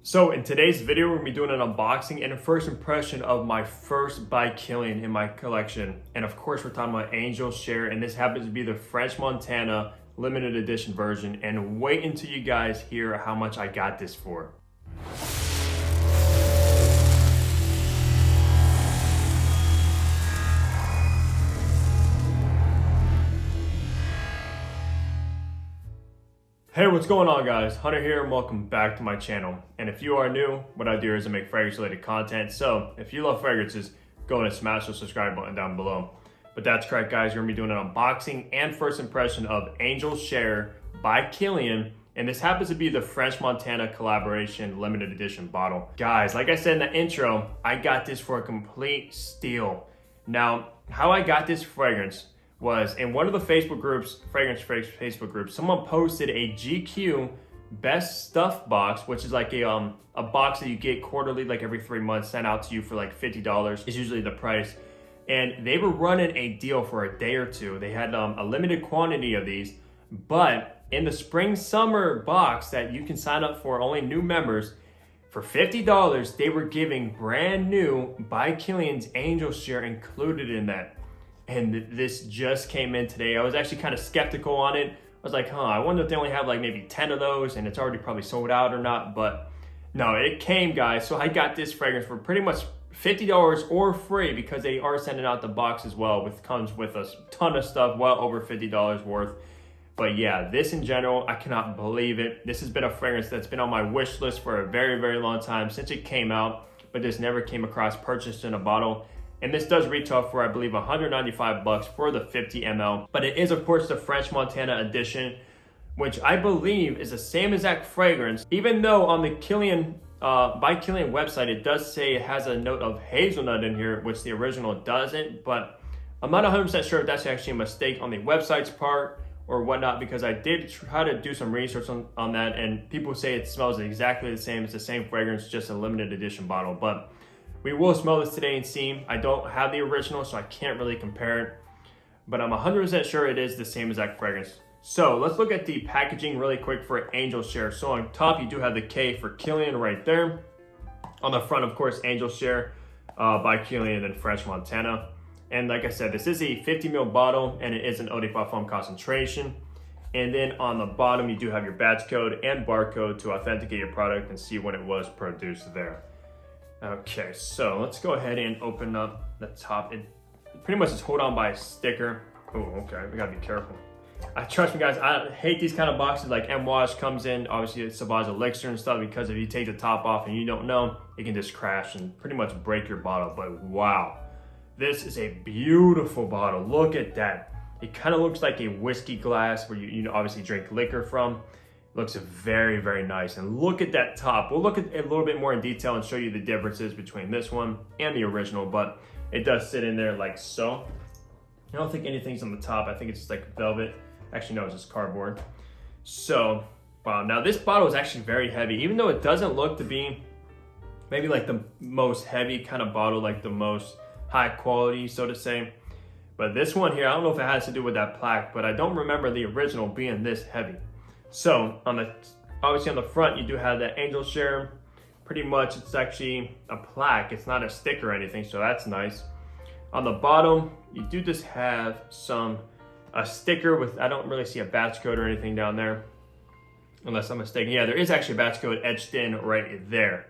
So in today's video, we're gonna be doing an unboxing and a first impression of my first by Kilian in my collection. And of course, we're talking about Angel Share, and this happens to be the French Montana limited edition version. And wait until you guys hear how much I got this for. Hey, what's going on, guys? Hunter here and welcome back to my channel. And if you are new, what I do is I make fragrance related content. So if you love fragrances, go and smash the subscribe button down below. But that's correct, guys. We're gonna be doing an unboxing and first impression of Angel Share by Kilian. And this happens to be the French Montana collaboration limited edition bottle. Guys, like I said in the intro, I got this for a complete steal. Now, how I got this fragrance was in one of the Facebook groups, fragrance Facebook groups, someone posted a GQ best stuff box, which is like a box that you get quarterly, like every 3 months, sent out to you for like $50 is usually the price. And they were running a deal for a day or two. They had a limited quantity of these, but in the spring summer box that you can sign up for only new members, for $50, they were giving brand new by Kilian's Angel Share included in that. And this just came in today. I was actually kind of skeptical on it. I was like, I wonder if they only have like maybe 10 of those and it's already probably sold out or not. But no, it came, guys. So I got this fragrance for pretty much $50 or free because they are sending out the box as well, which comes with a ton of stuff, well over $50 worth. But yeah, this in general, I cannot believe it. This has been a fragrance that's been on my wish list for a very, very long time since it came out, but just never came across purchased in a bottle. And this does retail for, I believe, $195 for the 50 ml. But it is, of course, the French Montana edition, which I believe is the same exact fragrance. Even though on the Kilian, by Kilian website, it does say it has a note of hazelnut in here, which the original doesn't. But I'm not 100% sure if that's actually a mistake on the website's part or whatnot, because I did try to do some research on that. And people say it smells exactly the same. It's the same fragrance, just a limited edition bottle. But we will smell this today and see. I don't have the original, so I can't really compare it, but I'm 100% sure it is the same exact fragrance. So let's look at the packaging really quick for Angel Share. So on top, you do have the K for Kilian right there. On the front, of course, Angel Share by Kilian and French Montana. And like I said, this is a 50 ml bottle and it is an eau de parfum concentration. And then on the bottom, you do have your batch code and barcode to authenticate your product and see when it was produced there. Okay, so let's go ahead and open up the top. It pretty much is hold on by a sticker. Oh, okay, we gotta be careful. Trust me, guys, I hate these kind of boxes like M-Wash comes in. Obviously, it's Sauvage elixir and stuff, because if you take the top off and you don't know, it can just crash and pretty much break your bottle. But wow, this is a beautiful bottle. Look at that. It kind of looks like a whiskey glass where you obviously drink liquor from. Looks very, very nice. And look at that top. We'll look at it a little bit more in detail and show you the differences between this one and the original, but it does sit in there like so. I don't think anything's on the top. I think it's just like velvet. Actually, no, it's just cardboard. So, wow. Now this bottle is actually very heavy, even though it doesn't look to be maybe like the most heavy kind of bottle, like the most high quality, so to say. But this one here, I don't know if it has to do with that plaque, but I don't remember the original being this heavy. So obviously on the front, you do have that Angel Share. Pretty much it's actually a plaque. It's not a sticker or anything, so that's nice. On the bottom, you do just have a sticker with, I don't really see a batch code or anything down there, unless I'm mistaken. Yeah, there is actually a batch code etched in right there,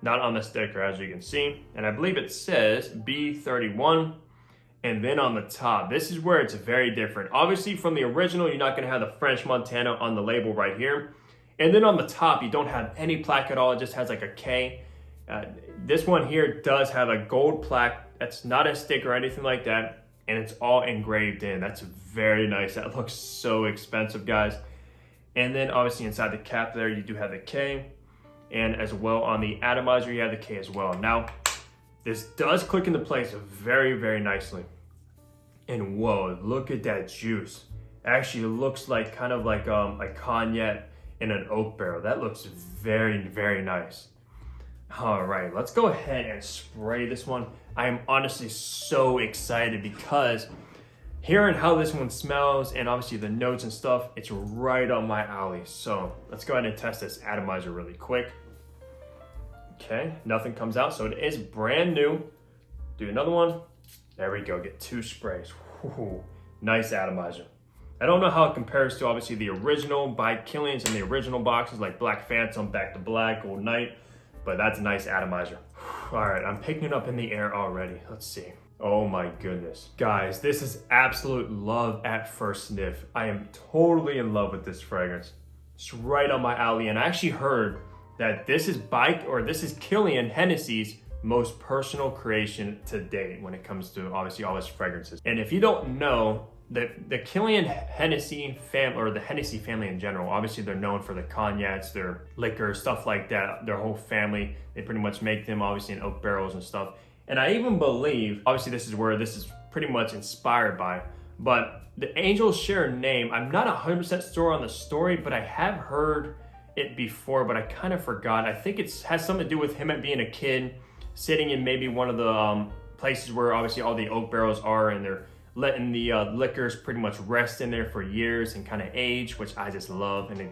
not on the sticker, as you can see. And I believe it says B31. And then on the top, this is where it's very different. Obviously from the original, you're not gonna have the French Montana on the label right here. And then on the top, you don't have any plaque at all. It just has like a K. This one here does have a gold plaque. That's not a sticker or anything like that. And it's all engraved in. That's very nice. That looks so expensive, guys. And then obviously inside the cap there, you do have the K. And as well on the atomizer, you have the K as well. Now, this does click into place very, very nicely. And whoa, look at that juice. Actually, it looks like kind of like a cognac in an oak barrel. That looks very, very nice. All right, let's go ahead and spray this one. I am honestly so excited because hearing how this one smells and obviously the notes and stuff, it's right on my alley. So let's go ahead and test this atomizer really quick. Okay, nothing comes out, so it is brand new. Do another one. There we go, get 2 sprays. Whew, nice atomizer. I don't know how it compares to obviously the original by Kilian's and the original boxes like Black Phantom, Back to Black, Gold Night, but that's a nice atomizer. All right, I'm picking it up in the air already. Let's see. Oh my goodness. Guys, this is absolute love at first sniff. I am totally in love with this fragrance. It's right on my alley, and I actually heard that this is Kilian Hennessy's most personal creation to date when it comes to obviously all his fragrances. And if you don't know, the Kilian Hennessy family, or the Hennessy family in general, obviously they're known for the cognacs, their liquor, stuff like that. Their whole family, they pretty much make them obviously in oak barrels and stuff. And I even believe, obviously this is where this is pretty much inspired by, but the Angel Share name, I'm not 100% sure on the story, but I have heard it before, but I kind of forgot. I think it has something to do with him being a kid, sitting in maybe one of the places where obviously all the oak barrels are, and they're letting the liquors pretty much rest in there for years and kind of age, which I just love. And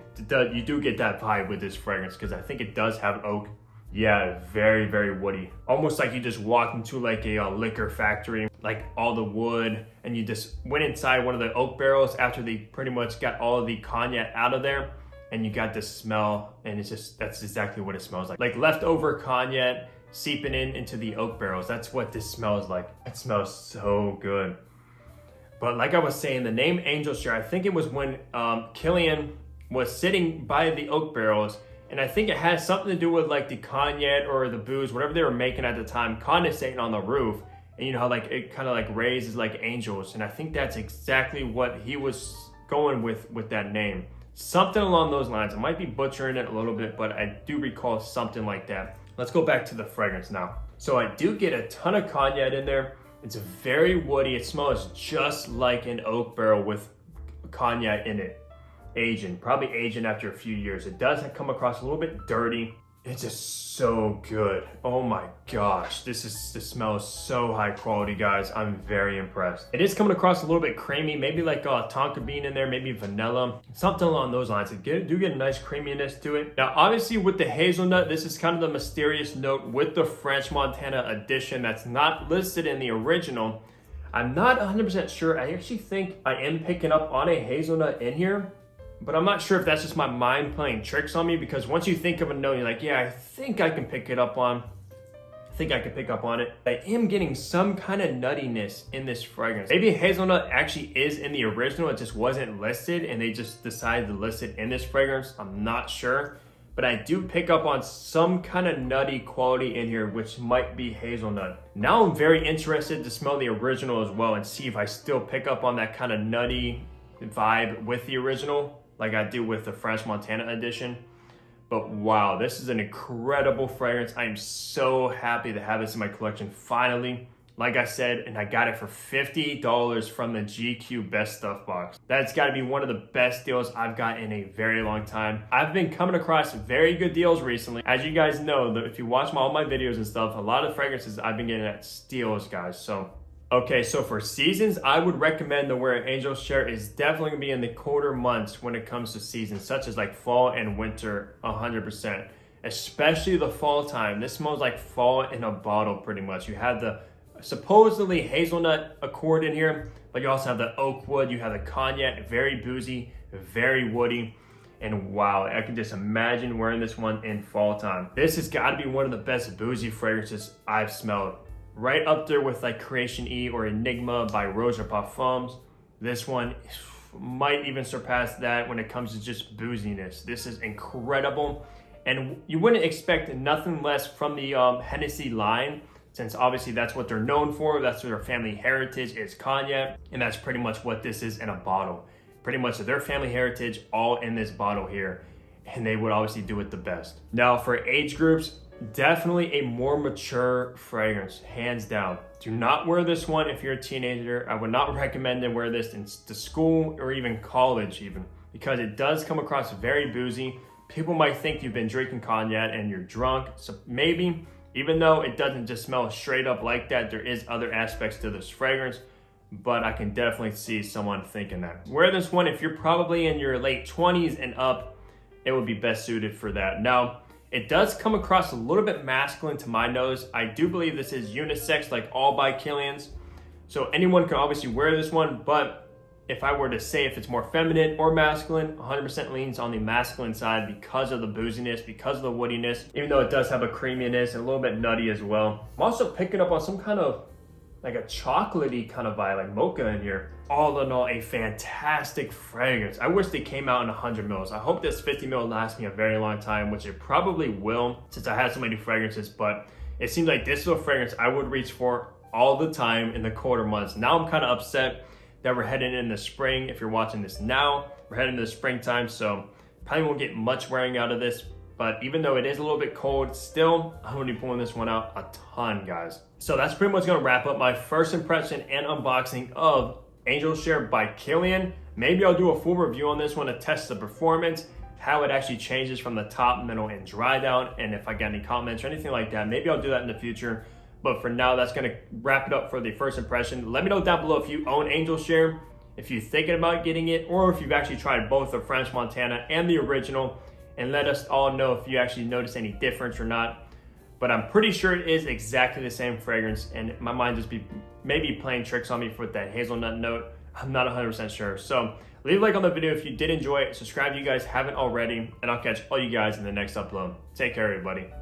you do get that vibe with this fragrance, because I think it does have oak. Yeah, very, very woody. Almost like you just walked into like a liquor factory, like all the wood, and you just went inside one of the oak barrels after they pretty much got all of the cognac out of there, and you got this smell, and it's just, that's exactly what it smells like. Like leftover cognac seeping into the oak barrels. That's what this smells like. It smells so good. But like I was saying, the name Angel Share, I think it was when Kilian was sitting by the oak barrels, and I think it has something to do with like the cognac or the booze, whatever they were making at the time, condensating on the roof. And you know how like it kind of like raises like angels. And I think that's exactly what he was going with that name. Something along those lines. I might be butchering it a little bit, but I do recall something like that. Let's go back to the fragrance now. So I do get a ton of cognac in there. It's very woody. It smells just like an oak barrel with cognac in it. Probably aging after a few years. It does come across a little bit dirty. It's just so good. Oh my gosh, this smell is so high quality, guys. I'm very impressed. It is coming across a little bit creamy, maybe like tonka bean in there, maybe vanilla, something along those lines. It do get a nice creaminess to it. Now, obviously with the hazelnut, this is kind of the mysterious note with the French Montana edition that's not listed in the original. I'm not 100% sure. I actually think I am picking up on a hazelnut in here, but I'm not sure if that's just my mind playing tricks on me, because once you think of a note, you're like, yeah, I think I can pick it up on. I think I can pick up on it. I am getting some kind of nuttiness in this fragrance. Maybe hazelnut actually is in the original, it just wasn't listed and they just decided to list it in this fragrance. I'm not sure, but I do pick up on some kind of nutty quality in here, which might be hazelnut. Now I'm very interested to smell the original as well and see if I still pick up on that kind of nutty vibe with the original, like I do with the French Montana edition. But wow, this is an incredible fragrance. I am so happy to have this in my collection finally. Like I said, and I got it for $50 from the GQ Best Stuff box. That's got to be one of the best deals I've got in a very long time. I've been coming across very good deals recently. As you guys know, if you watch all my videos and stuff, a lot of fragrances I've been getting at steals, guys. Okay, so for seasons, I would recommend the Where Angel Share is definitely gonna be in the colder months when it comes to seasons, such as like fall and winter, 100%. Especially the fall time. This smells like fall in a bottle pretty much. You have the supposedly hazelnut accord in here, but you also have the oak wood, you have the cognac, very boozy, very woody. And wow, I can just imagine wearing this one in fall time. This has gotta be one of the best boozy fragrances I've smelled. Right up there with like Creation E or Enigma by Rose Parfums. This one might even surpass that when it comes to just booziness. This is incredible. And you wouldn't expect nothing less from the Hennessy line, since obviously that's what they're known for. That's their family heritage is cognac. And that's pretty much what this is in a bottle. Pretty much their family heritage all in this bottle here. And they would obviously do it the best. Now for age groups, definitely a more mature fragrance, hands down. Do not wear this one if you're a teenager. I would not recommend to wear this to school or even college even, because it does come across very boozy. People might think you've been drinking cognac and you're drunk. So maybe, even though it doesn't just smell straight up like that, there is other aspects to this fragrance, but I can definitely see someone thinking that. Wear this one if you're probably in your late 20s and up, it would be best suited for that. Now, It does come across a little bit masculine to my nose. I do believe this is unisex, like all by Kilian's. So anyone can obviously wear this one, but if I were to say if it's more feminine or masculine, 100% leans on the masculine side because of the booziness, because of the woodiness, even though it does have a creaminess and a little bit nutty as well. I'm also picking up on some kind of like a chocolatey kind of vibe, like mocha in here. All in all, a fantastic fragrance. I wish they came out in 100 mils. I hope this 50 mil lasts me a very long time, which it probably will since I had so many fragrances, but it seems like this is a fragrance I would reach for all the time in the colder months. Now I'm kind of upset that we're heading into spring. If you're watching this now, we're heading into springtime, so probably won't get much wearing out of this. But even though it is a little bit cold, still, I'm gonna be pulling this one out a ton, guys. So that's pretty much gonna wrap up my first impression and unboxing of Angel Share by Kilian. Maybe I'll do a full review on this one to test the performance, how it actually changes from the top, middle, and dry down, and if I got any comments or anything like that, maybe I'll do that in the future. But for now, that's gonna wrap it up for the first impression. Let me know down below if you own Angel Share, if you're thinking about getting it, or if you've actually tried both the French Montana and the original, and let us all know if you actually notice any difference or not. But I'm pretty sure it is exactly the same fragrance, and my mind just be maybe playing tricks on me with that hazelnut note. I'm not 100% sure. So leave a like on the video if you did enjoy it. Subscribe if you guys haven't already, and I'll catch all you guys in the next upload. Take care, everybody.